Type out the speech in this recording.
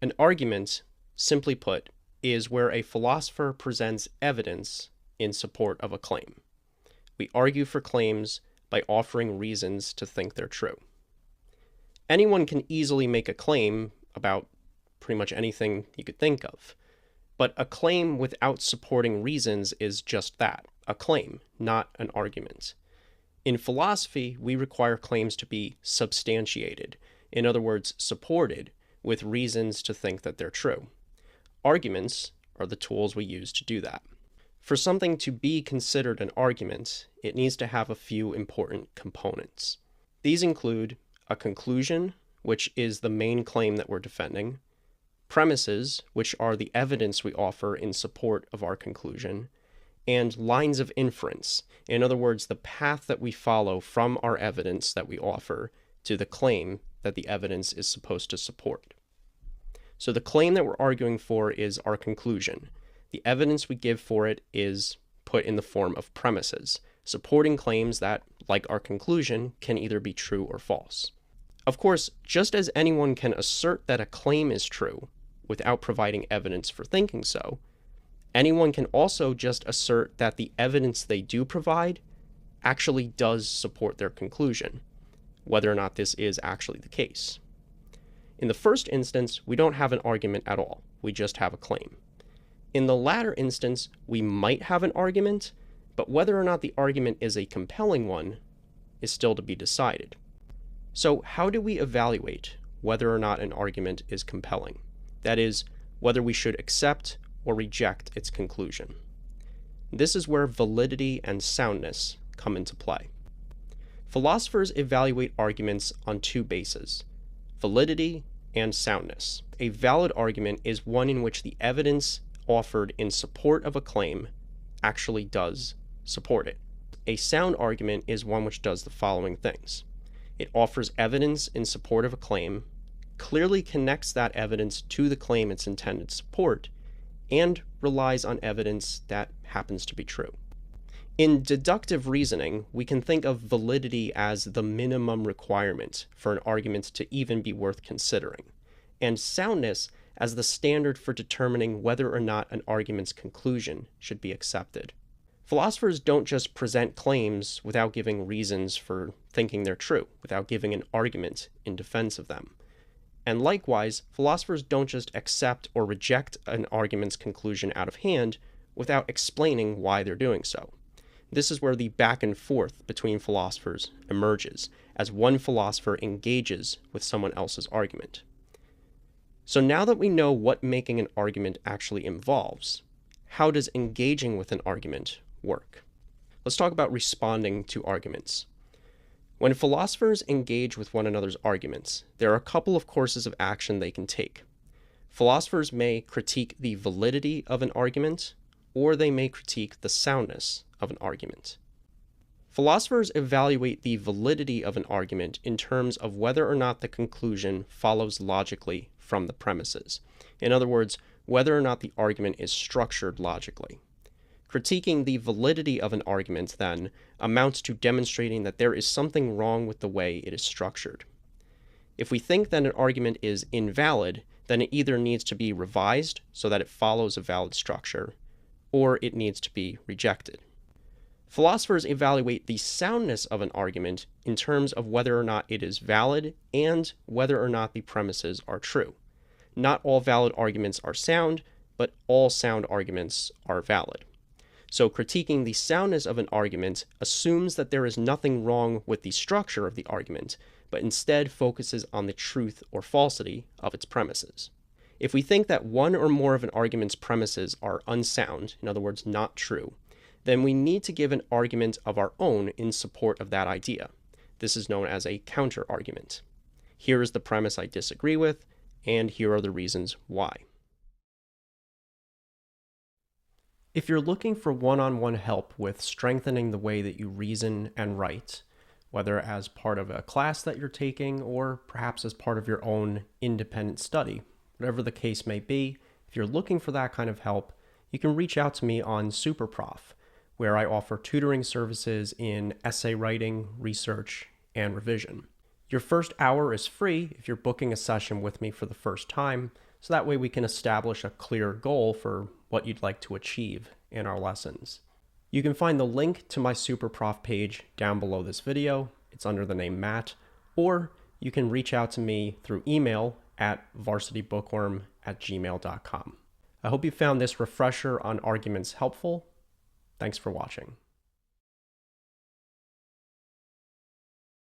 An argument, simply put, is where a philosopher presents evidence in support of a claim. We argue for claims by offering reasons to think they're true. Anyone can easily make a claim about pretty much anything you could think of, but a claim without supporting reasons is just that, a claim, not an argument. In philosophy, we require claims to be substantiated, in other words, supported with reasons to think that they're true. Arguments are the tools we use to do that. For something to be considered an argument, it needs to have a few important components. These include a conclusion, which is the main claim that we're defending, premises, which are the evidence we offer in support of our conclusion, and lines of inference, in other words, the path that we follow from our evidence that we offer to the claim that the evidence is supposed to support. So the claim that we're arguing for is our conclusion. The evidence we give for it is put in the form of premises, supporting claims that, like our conclusion, can either be true or false. Of course, just as anyone can assert that a claim is true without providing evidence for thinking so, anyone can also just assert that the evidence they do provide actually does support their conclusion, whether or not this is actually the case. In the first instance, we don't have an argument at all. We just have a claim. In the latter instance, we might have an argument, but whether or not the argument is a compelling one is still to be decided. So how do we evaluate whether or not an argument is compelling? That is, whether we should accept or reject its conclusion. This is where validity and soundness come into play. Philosophers evaluate arguments on two bases: validity and soundness. A valid argument is one in which the evidence offered in support of a claim actually does support it. A sound argument is one which does the following things. It offers evidence in support of a claim, clearly connects that evidence to the claim it's intended to support, and relies on evidence that happens to be true. In deductive reasoning, we can think of validity as the minimum requirement for an argument to even be worth considering, and soundness as the standard for determining whether or not an argument's conclusion should be accepted. Philosophers don't just present claims without giving reasons for thinking they're true, without giving an argument in defense of them. And likewise, philosophers don't just accept or reject an argument's conclusion out of hand without explaining why they're doing so. This is where the back and forth between philosophers emerges, as one philosopher engages with someone else's argument. So now that we know what making an argument actually involves, how does engaging with an argument work? Let's talk about responding to arguments. When philosophers engage with one another's arguments, there are a couple of courses of action they can take. Philosophers may critique the validity of an argument, or they may critique the soundness of an argument. Philosophers evaluate the validity of an argument in terms of whether or not the conclusion follows logically from the premises. In other words, whether or not the argument is structured logically. Critiquing the validity of an argument, then, amounts to demonstrating that there is something wrong with the way it is structured. If we think that an argument is invalid, then it either needs to be revised so that it follows a valid structure, or it needs to be rejected. Philosophers evaluate the soundness of an argument in terms of whether or not it is valid and whether or not the premises are true. Not all valid arguments are sound, but all sound arguments are valid. So critiquing the soundness of an argument assumes that there is nothing wrong with the structure of the argument, but instead focuses on the truth or falsity of its premises. If we think that one or more of an argument's premises are unsound, in other words, not true, then we need to give an argument of our own in support of that idea. This is known as a counter-argument. Here is the premise I disagree with, and here are the reasons why. If you're looking for one-on-one help with strengthening the way that you reason and write, whether as part of a class that you're taking or perhaps as part of your own independent study, whatever the case may be, if you're looking for that kind of help, you can reach out to me on SuperProf, where I offer tutoring services in essay writing, research, and revision. Your first hour is free if you're booking a session with me for the first time, so that way we can establish a clear goal for what you'd like to achieve in our lessons. You can find the link to my SuperProf page down below this video. It's under the name Matt, or you can reach out to me through email at varsitybookworm@gmail.com. I hope you found this refresher on arguments helpful. Thanks for watching.